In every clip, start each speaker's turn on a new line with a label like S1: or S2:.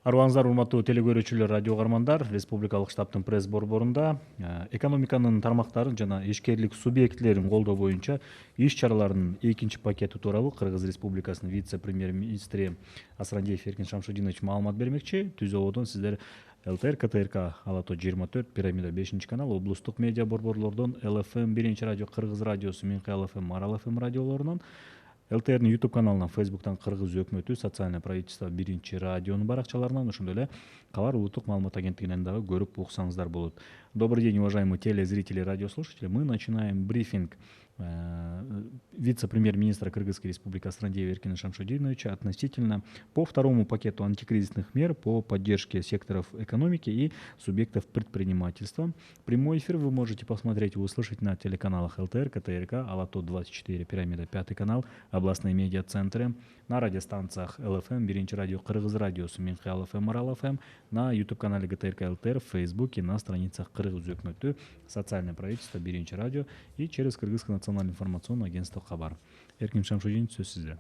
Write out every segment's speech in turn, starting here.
S1: Арыбаңыздар урматтуу телекөрүүчүлөр, радио угармандар. Республикалык штабтын пресс борборунда экономиканын тармактарын жана ишкерлик субъектилерин колдоо боюнча иш чараларынын экинчи пакети тууралуу Кыргыз Республикасынын вице-премьер-министри Асрандиев Эркин Шамшудинович маалымат бермекчи. Түз ободон сиздер ЛТР, КТРК, Ала тоо 24, Пирамида 5 канал, облустук медиа борборлордон ЛФМ 1 радио, Кыргыз радиосу, Минкы ЛФМ, Марал ФМ радиолорунан, ЛТРнин YouTube каналынан, Facebooктан Кыргыз өкмөтү, социальное правительство 1 радионун баракчаларынан, ошондой эле Кабар улуттук маалымат агенттигинен дагы көрүп уксаңыздар болот. Добрый день, уважаемые телезрители и радиослушатели. Мы начинаем брифинг вице-премьер-министра Кыргызской республики Асрандиева Эркина Шамшудиновича относительно по второму пакету антикризисных мер по поддержке секторов экономики и субъектов предпринимательства. Прямой эфир вы можете посмотреть и услышать на телеканалах ЛТР, КТРК, Ала тоо 24, Пирамида 5 канал, областные медиа-центры, на радиостанциях ЛФМ, 1 радио, Кыргыз радиосу, Минкы ЛФМ, Марал ФМ, на YouTube-канале ГТРК ЛТР, в Фейсбуке, на страницах Кыргыз өкмөтү, социальное правительство, 1 радио и через Кыргызское национальное информационное агентство Кабар. Эркин Шамшудинович, сөз сизде.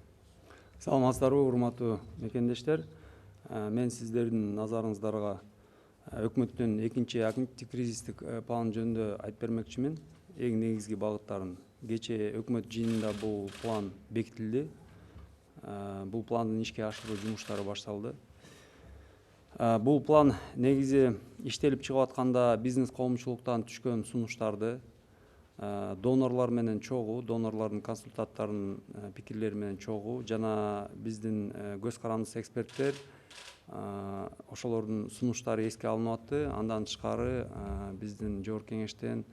S2: Саламатсыздарбы, урматтуу мекендештер. Мен сиздердин назарыңыздарга өкмөттүн экинчи антикризистик план жөнүндө айтып бермекчимин. Эң негизги багыттарын. Кечээ өкмөт жыйынында бул план бекитилди. Бул пландын ишке ашыруу жумуштары башталды. Бул план негизи иштелип чыгып атканда бизнес коомчулуктан түшкөн сунуштарды донорлор менен чогуу, донорлордун консультанттарынын пикирлери менен чогуу жана биздин көз карандысыз эксперттер ошолордун сунуштары эске алынып атты. Андан тышкары биздин жогорку кеңештен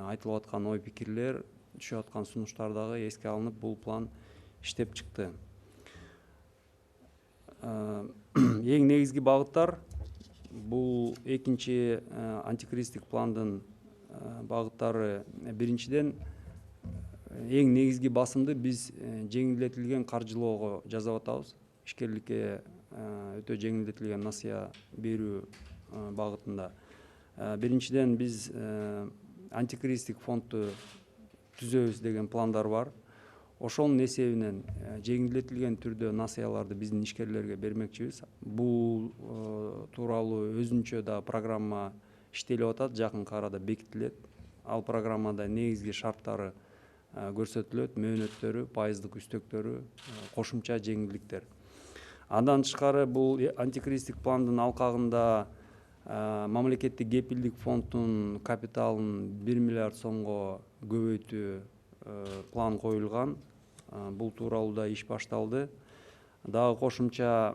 S2: айтылып аткан ой пикирлер, түшүп аткан сунуштар дагы эске алынып, бул план иштеп чыкты. Эң негизги багыттар бул экинчи антикризистик пландын багыттары. Биринчиден, эң негизги басымды биз жеңилдетилген каржылоого жасап атабыз. Ишкерликке өтө жеңилдетилген насыя берүү багытында. Биринчиден, биз антикризистик фондду түзөбүз деген пландар бар. Ошонун эсебинен жеңилдетилген түрдө насыяларды биздин ишкерлерге бермекчибиз. Бул тууралуу өзүнчө да программа иштелип атат, жакынкы арада бекитилет. Ал программада негизги шарттары көрсөтүлөт, мөөнөттөрү, пайыздык үстөктөрү, кошумча жеңилдиктер. Андан тышкары бул антикризистик пландын алкагында мамлекеттик кепилдик фонддун капиталын 1 миллиард сомго көбөйтүү план коюлган. Бул тууралуу да иш башталды. Дагы кошумча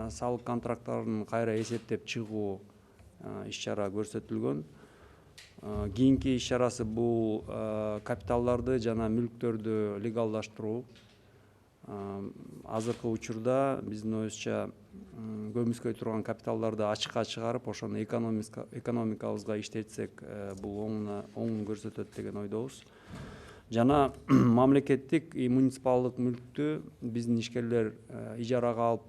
S2: салык контракттарын кайра эсептеп чыгуу иш-чара көрсөтүлгөн. Кийинки иш-чарасы бул капиталдарды жана мүлктөрдү легалдаштыруу. Азыркы учурда биздин оюбузча көмүскөй турган капиталдарды ачыкка чыгарып, ошону экономикабызга иштетсек, бул оң көрсөтөт деген ойдобуз. Жана мамлекеттик и муниципалдык мүлктү биздин ишкерлер ижарага алып,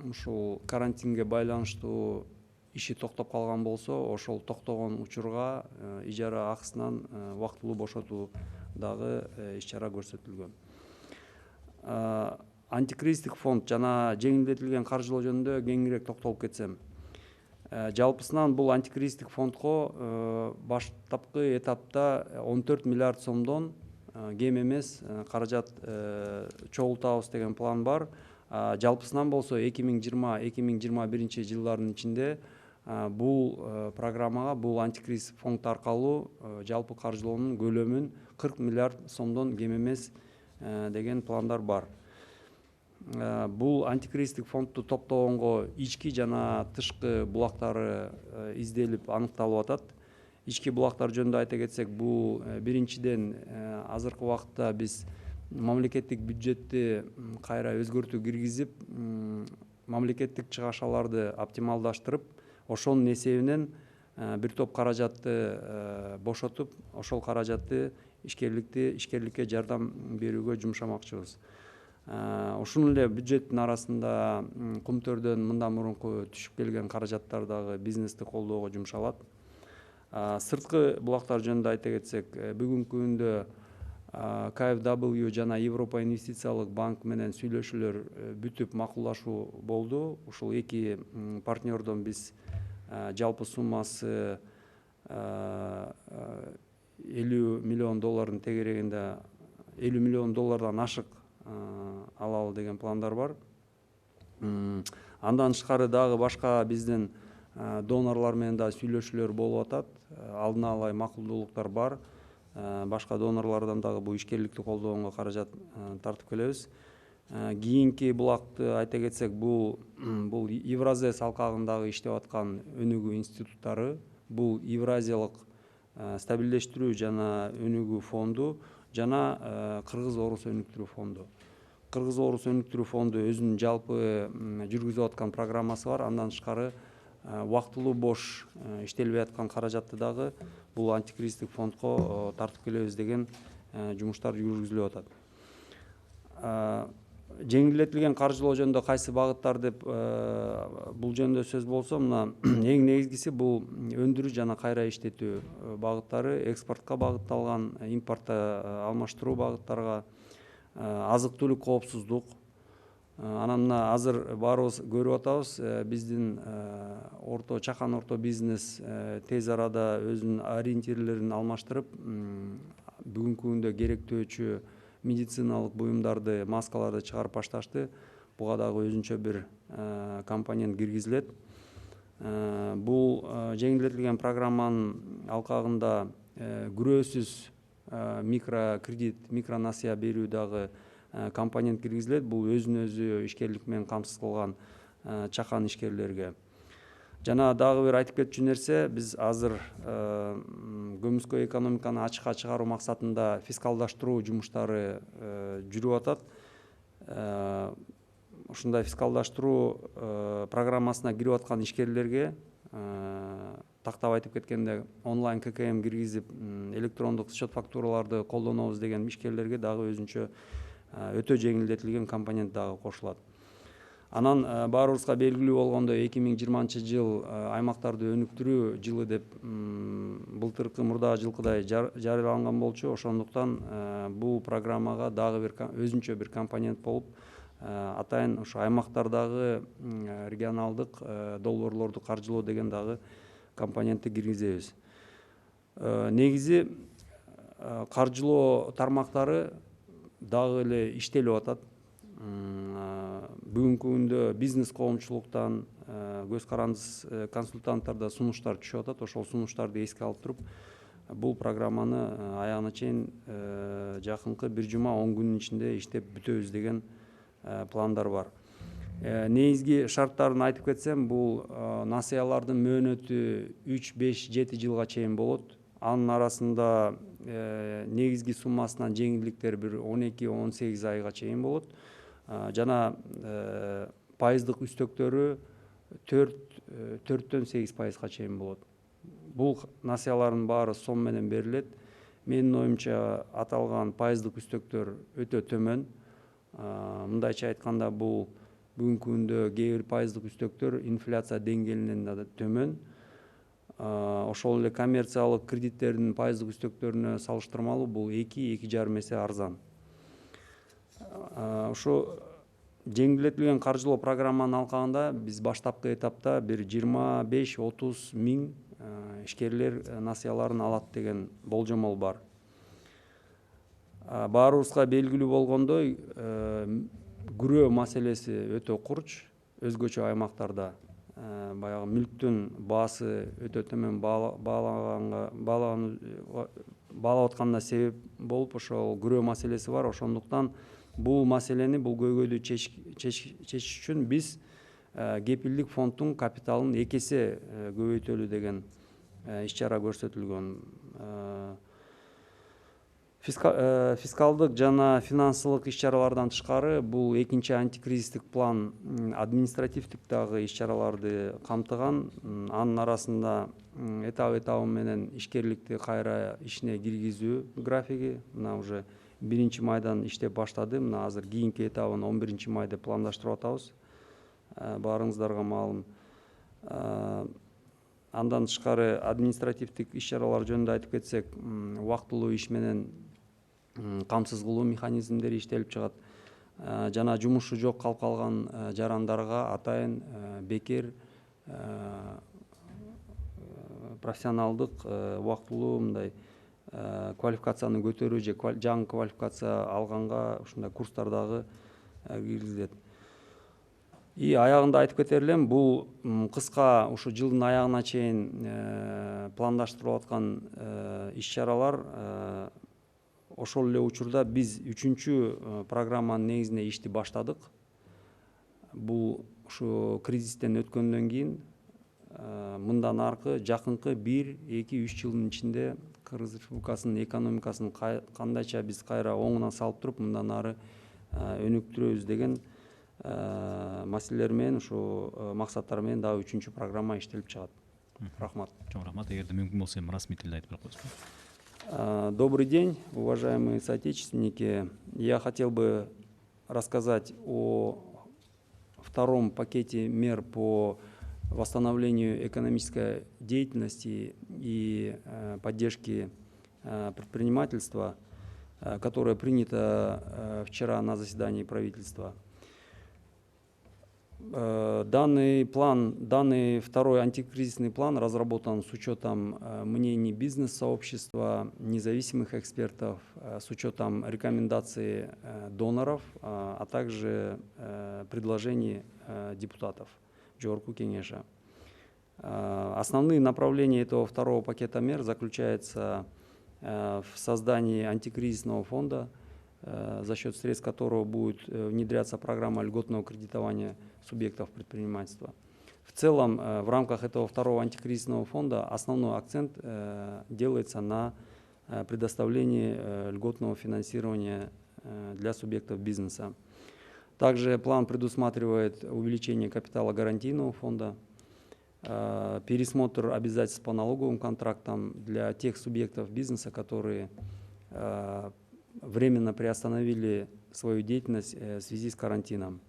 S2: ушул карантинге байланыштуу иши токтоп калган болсо, ошол токтогон учурга ижара акысынан убактылуу бошотуу дагы иш-чара көрсөтүлгөн. Антикризистик фонд жана жеңилдетилген каржылоо жөнүндө кеңирээк токтолуп кетсем. Жалпысынан бул антикризистик фондко баштапкы этапта 14 миллиард сомдон кем эмес каражат чогултабыз деген план бар. Жалпысынан болсо 2020-2021 жылдардын ичинде бул программага, бул антикризис фонд аркылуу жалпы каржылоонун көлөмүн 40 миллиард сомдон кем эмес деген пландар бар. Бул антикризистик фондду топтогонго ички жана тышкы булактары изделип аныкталып атат. Ички булактар жөнүндө айта кетсек, бул биринчиден азыркы убакытта биз мамлекеттик бюджетти кайра өзгөртүү киргизип, мамлекеттик чыгашаларды оптималдаштырып, ошонун эсебинен бир топ каражатты бошотуп, ошол каражатты ишкерликке жардам берүүгө жумшамакчыбыз. Ушун эле бюджеттин арасында кумтөрдөн мындан мурунку түшүп келген каражаттар дагы бизнести колдоого жумшалат. Сырткы булактар жөнүндө айта кетсек, бүгүнкү күндө KfW жана Европа инвестициялык банк менен сүйлөшүүлөр бүтүп макулдашуу болду. Ушул эки партнердон биз жалпы суммасы $50 миллион тегерегинде $50 миллион ашык алалы деген пландар бар. Андан тышкары дагы башка биздин донорлор менен да сүйлөшүүлөр болуп атат. Алдын ала макулдуулуктар бар. Башка донорлордон дагы бул ишкерликти колдоого каражат тартып келебиз. Кийинки булакты айта кетсек, бул Евразес алкагындагы иштеп аткан өнүгүү институттары, бул Евразиялык стабилдештирүү жана өнүгүү фонду жана Кыргыз Орус өнүктүрүү фонду. Кыргыз Орус өнүктүрүү фонду өзүнүн жалпы жүргүзүп аткан программасы бар. Андан тышкары убактылуу бош иштелбей аткан каражатты дагы бул антикризистик фондко тартып келебиз деген жумуштар жүргүзүлүп атат. Жеңилдетилген каржылоо жөнүндө кайсы багыттар деп бул жөнүндө сөз болсо, мына эң негизгиси бул өндүрүү жана кайра иштетүү багыттары, экспортко багытталган, импортто алмаштыруу багыттарга, азык-түлүк коопсуздук. Анан мына азыр баарыбыз көрүп атабыз, биздин чакан орто бизнес тез арада өзүнүн ориентирлерин алмаштырып, бүгүнкү күндө керектөөчү медициналык буюмдарды, маскаларды чыгарып башташты. Буга дагы өзүнчө бир компонент киргизилет. Бул жеңилдетилген программанын алкагында күрөөсүз микрокредит, микронасыя берүү дагы компонент киргизилет. Бул өзүн өзү ишкерлик менен камсыз кылган чакан ишкерлерге. Жана дагы бир айтып кетчү нерсе, биз азыр көмүскө экономиканы ачыкка чыгаруу максатында фискалдаштыруу жумуштары жүрүп атат. Ушундай фискалдаштыруу программасына кирип аткан ишкерлерге, тактап айтып кеткенде, онлайн ККМ киргизип, электрондук счет фактураларды колдонобуз деген ишкерлерге дагы өзүнчө өтө жеңилдетилген компонент дагы кошулат. Анан баарыбызга белгилүү болгондой, 2020 жыл аймактарды өнүктүрүү жылы деп былтыркы мурдагы жылкыдай жарыяланган болчу. Ошондуктан бул программага дагы бир өзүнчө бир компонент болуп, атайын ушу аймактардагы регионалдык долбоорлорду каржылоо деген дагы компонентти киргизебиз. Негизи каржылоо тармактары дагы эле иштелип атат. Бүгүнкү күндө бизнес коомчулуктан, көз карандысыз консультанттарда сунуштар түшүп атат. Ошол сунуштарды эске алып туруп, бул программаны аягына чейин жакынкы 1 жума 10 күнүн ичинде иштеп бүтөбүз деген пландар бар. Негизги шарттарын айтып кетсем, бул насыялардын мөөнөтү 3, 5, 7 жылга чейин болот. Анын арасында негизги суммасынан жеңилдиктер бир 12-18 айга чейин болот. Жана пайыздык үстөктөрү 4-төн 8% чейин болот. Бул насыялардын баары сом менен берилет. Менин оюмча аталган пайыздык үстөктөр өтө төмөн. Мындайча айтканда, бул бүгүнкү күндө кээ бир пайыздык үстөктөр инфляция деңгээлинен да төмөн. Ошол эле коммерциялык кредиттердин пайыздык үстөктөрүнө салыштырмалуу бул 2-2,5 эсе арзан. Ушу жеңилдетилген каржылоо программанын алкагында биз баштапкы этапта бир 25-30 миң ишкерлер насыяларын алат деген болжомол бар. Баарыбызга белгилүү болгондой, күрөө маселеси өтө курч өзгөчө аймактарда. Баягы мүлктүн баасы өтө төмөн баалап атканына себеп болуп, ошол күрөө маселеси бар. Ошондуктан бул маселени, бул көйгөйдү чечиш үчүн биз кепилдик фонддун капиталын 2 эсе көбөйтөлү деген иш-чара көрсөтүлгөн. Фискалдык жана финансылык иш-чаралардан тышкары, бул экинчи антикризистик план административдик дагы иш-чараларды камтыган. Анын арасында этап менен ишкерликти кайра ишине киргизүү графиги, мына уже 1 майдан иштеп баштады. Мына азыр кийинки этабын 11 май деп пландаштырып атабыз. Баарыңыздарга маалым. Андан тышкары административдик иш-чаралар жөнүндө айтып кетсек, убактылуу иш менен камсыз кылуу механизмдери иштелип чыгат. Жана жумушу жок калып калган жарандарга атайын бекер профессионалдык убактылуу мындай квалификацияны көтөрүү же жаңы квалификация алганга ушундай курстар дагы киргизилет. И аягында айтып кетер элем, бул кыска ушу жылдын аягына чейин пландаштырылып аткан иш-чаралар ошол эле учурда биз 3-чү программанын негизинде ишти баштадык. Бул ушу кризистен өткөндөн кийин мындан аркы жакынкы 1-2-3 жылдын ичинде Кыргыз Республикасынын экономикасын кандайча биз кайра оңуна салып туруп, мындан ары өнүктүрөбүз деген маселелер менен, ушу максаттар менен дагы 3-чү программа иштелип чыгат. Рахмат.
S1: Чоң рахмат. Эгерде мүмкүн болсо эми расмий тилде айтып бере коесузбу?
S2: Добрый день, уважаемые соотечественники. Я хотел бы рассказать о втором пакете мер по восстановлению экономической деятельности и поддержки предпринимательства, которое принято вчера на заседании правительства. Данный второй антикризисный план разработан с учетом мнений бизнес-сообщества, независимых экспертов, с учетом рекомендаций доноров, а также предложений депутатов Жогорку Кеңеша. Основные направления этого второго пакета мер заключаются в создании антикризисного фонда, за счет средств которого будет внедряться программа льготного кредитования субъектов предпринимательства. В целом, в рамках этого второго антикризисного фонда основной акцент делается на предоставлении льготного финансирования для субъектов бизнеса. Также план предусматривает увеличение капитала гарантийного фонда, пересмотр обязательств по налоговым контрактам для тех субъектов бизнеса, которые временно приостановили свою деятельность в связи с карантином.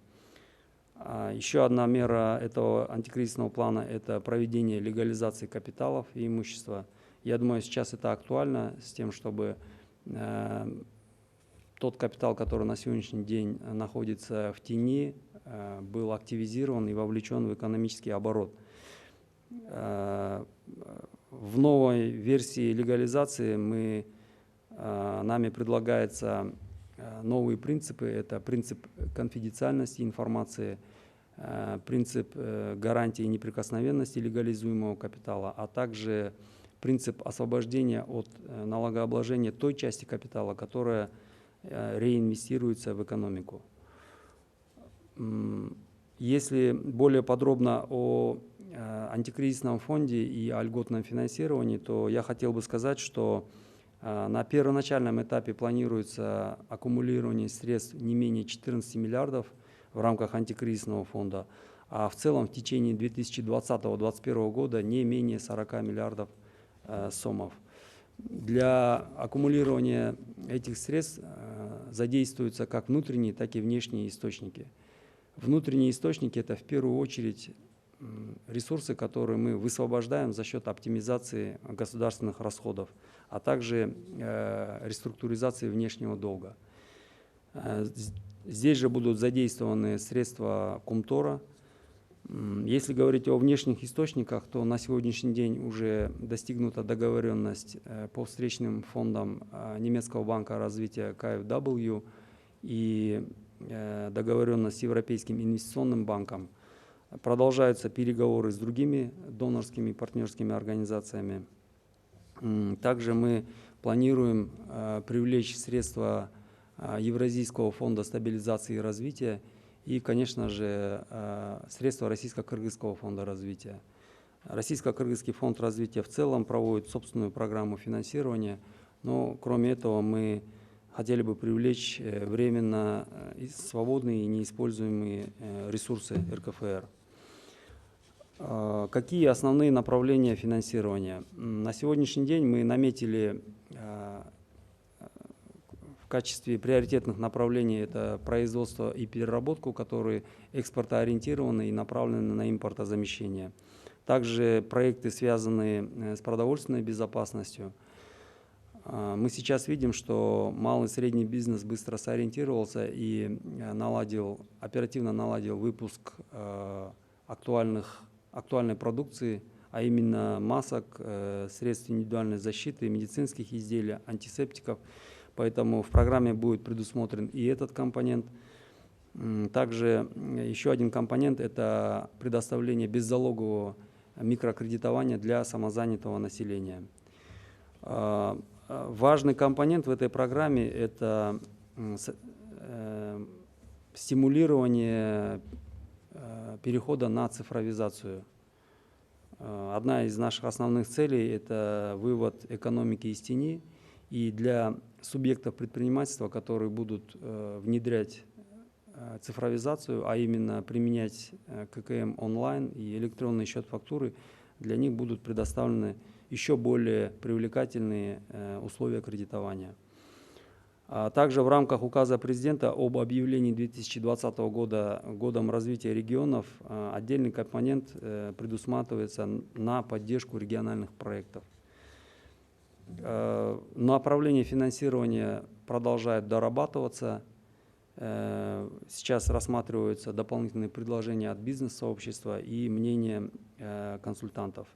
S2: Еще одна мера этого антикризисного плана – это проведение легализации капиталов и имущества. Я думаю, сейчас это актуально с тем, чтобы тот капитал, который на сегодняшний день находится в тени, был активизирован и вовлечен в экономический оборот. В новой версии легализации нами предлагаются новые принципы. Это принцип конфиденциальности информации, принцип гарантии неприкосновенности легализуемого капитала, а также принцип освобождения от налогообложения той части капитала, которая реинвестируется в экономику. Если более подробно о антикризисном фонде и о льготном финансировании, то я хотел бы сказать, что на первоначальном этапе планируется аккумулирование средств не менее 14 миллиардов в рамках антикризисного фонда, а в целом в течение 2020-2021 года не менее 40 миллиардов сомов. Для аккумулирования этих средств задействуются как внутренние, так и внешние источники. Внутренние источники – это в первую очередь ресурсы, которые мы высвобождаем за счет оптимизации государственных расходов, а также реструктуризации внешнего долга. Здесь же будут задействованы средства Кумтора. Если говорить о внешних источниках, то на сегодняшний день уже достигнута договоренность по встречным фондам немецкого банка развития KfW и договоренность с Европейским инвестиционным банком. Продолжаются переговоры с другими донорскими партнерскими организациями. Также мы планируем привлечь средства Евразийского фонда стабилизации и развития и, конечно же, средства Российско-Кыргызского фонда развития. Российско-Кыргызский фонд развития в целом проводит собственную программу финансирования, но кроме этого мы хотели бы привлечь временно свободные и неиспользуемые ресурсы РКФР. Какие основные направления финансирования? На сегодняшний день мы наметили в качестве приоритетных направлений это производство и переработку, которые экспортоориентированы и направлены на импортозамещение. Также проекты, связанные с продовольственной безопасностью. Мы сейчас видим, что малый и средний бизнес быстро сориентировался и оперативно наладил выпуск актуальной продукции, а именно масок, средств индивидуальной защиты, медицинских изделий, антисептиков. Поэтому в программе будет предусмотрен и этот компонент. Также еще один компонент – это предоставление беззалогового микрокредитования для самозанятого населения. Важный компонент в этой программе – это стимулирование перехода на цифровизацию. Одна из наших основных целей – это вывод экономики из тени. И для субъектов предпринимательства, которые будут внедрять цифровизацию, а именно применять ККМ онлайн и электронный счет фактуры, для них будут предоставлены еще более привлекательные условия кредитования. Также в рамках указа президента об объявлении 2020 года годом развития регионов отдельный компонент предусматривается на поддержку региональных проектов. Направление финансирования продолжает дорабатываться. Сейчас рассматриваются дополнительные предложения от бизнес-сообщества и мнения консультантов.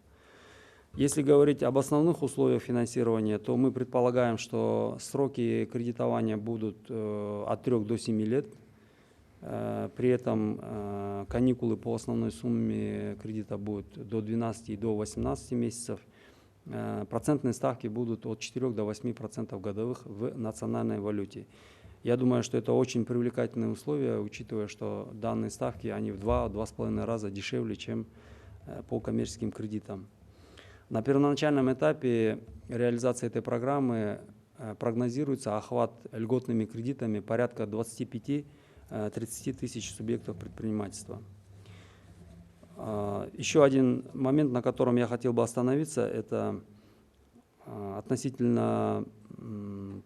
S2: Если говорить об основных условиях финансирования, то мы предполагаем, что сроки кредитования будут от 3 до 7 лет. При этом каникулы по основной сумме кредита будут до 12 и до 18 месяцев. Процентные ставки будут от 4 до 8% годовых в национальной валюте. Я думаю, что это очень привлекательные условия, учитывая, что данные ставки они в 2–2,5 раза дешевле, чем по коммерческим кредитам. На первоначальном этапе реализации этой программы прогнозируется охват льготными кредитами порядка 25–30 тысяч субъектов предпринимательства. Еще один момент, на котором я хотел бы остановиться, это относительно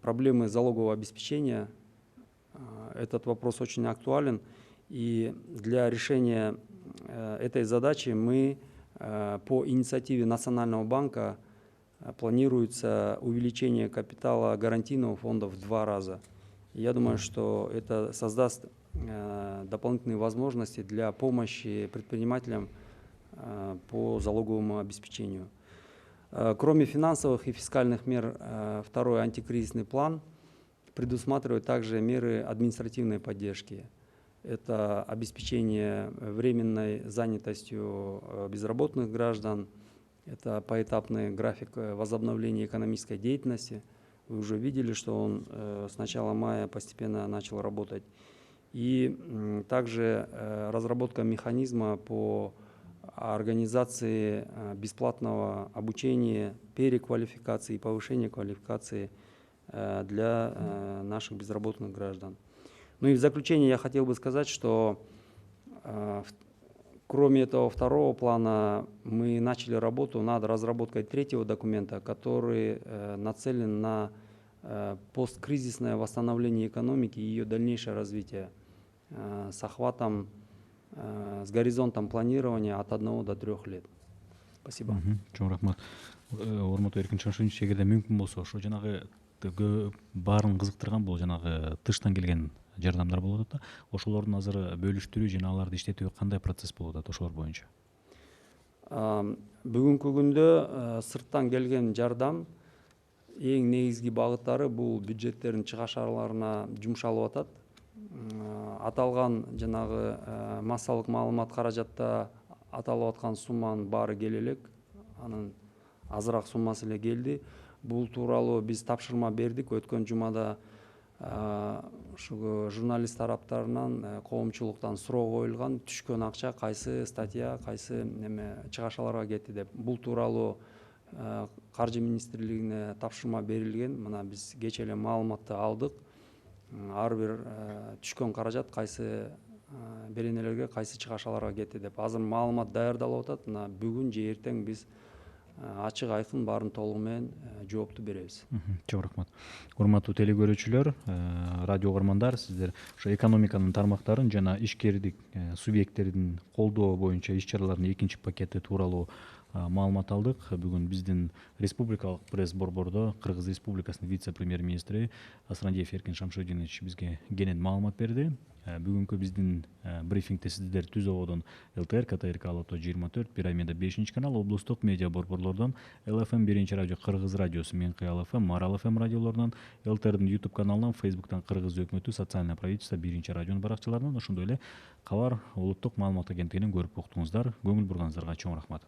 S2: проблемы залогового обеспечения. Этот вопрос очень актуален, и для решения этой задачи мы по инициативе Национального банка планируется увеличение капитала гарантийного фонда в 2 раза. Я думаю, что это создаст дополнительные возможности для помощи предпринимателям по залоговому обеспечению. Кроме финансовых и фискальных мер, второй антикризисный план предусматривает также меры административной поддержки. Это обеспечение временной занятостью безработных граждан, это поэтапный график возобновления экономической деятельности. Вы уже видели, что он с начала мая постепенно начал работать. И также разработка механизма по организации бесплатного обучения, переквалификации и повышения квалификации для наших безработных граждан. Ну и в заключение я хотел бы сказать, что кроме этого второго плана мы начали работу над разработкой третьего документа, который нацелен на посткризисное восстановление экономики и ее дальнейшее развитие с охватом, с горизонтом планирования от 1 до 3 лет. Спасибо.
S1: Чоң рахмат. Урматтуу Эркин Чаңшынович, эгерде мүмкүн болсо, ошо жанагы баарын кызыктырган бул жанагы тыштан келген жардамдар болуп атат да. Ошолордун азыр бөлүштүрүү жана аларды иштетүү кандай процесс болуп атат ошолор боюнча?
S2: Бүгүнкү күндө сырттан келген жардам эң негизги багыттары бул бюджеттердин чыгашарларына жумшалып атат. Аталган жанагы массалык маалымат каражатта аталып аткан сумманын баары келе элек, анын азыраак суммасы эле келди. Бул тууралуу биз тапшырма бердик. Өткөн жумада ушу журналист тараптарынан, коомчулуктан суроо коюлган, түшкөн акча кайсы статья, кайсы чыгашаларга кетти деп. Бул тууралуу Каржы министрлигине тапшырма берилген. Мына биз кечээ эле маалыматты алдык. Ар бир түшкөн каражат кайсы беренелерге, кайсы чыгашаларга кетти деп. Азыр маалымат даярдалып атат. Мына бүгүн же эртең биз ачык айкын баарын толугу менен жоопту беребиз.
S1: Чоң рахмат. Урматтуу телекөрүүчүлөр, радио угармандар, сиздер ошо экономиканын тармактарын жана ишкердик субъекттердин колдоо боюнча иш чаралардын экинчи пакети тууралуу маалымат алдык. Бүгүн биздин республикалык пресс борбордо Кыргыз Республикасынын вице-премьер-министри Асрандиев Эркин Шамшодинович бизге кенен маалымат берди. Бүгүнкү биздин брифингде сиздер Түз ободон ЛТР, КТРК Алото 24, Пирамида 5 канал, облустук медиа борборлордон ЛФМ 1 радио, Кыргыз радиосу, Менкый ЛФМ, Марал ФМ радиолорунан, ЛТРдин YouTube каналынан, Facebooктан Кыргыз өкмөтү социальное правительство 1 радионун баракчаларынан, ошондой эле Кабар улуттук маалымат агенттигинен көрүп уктуңуздар. Көңүл бурганыңыздарга чоң рахмат.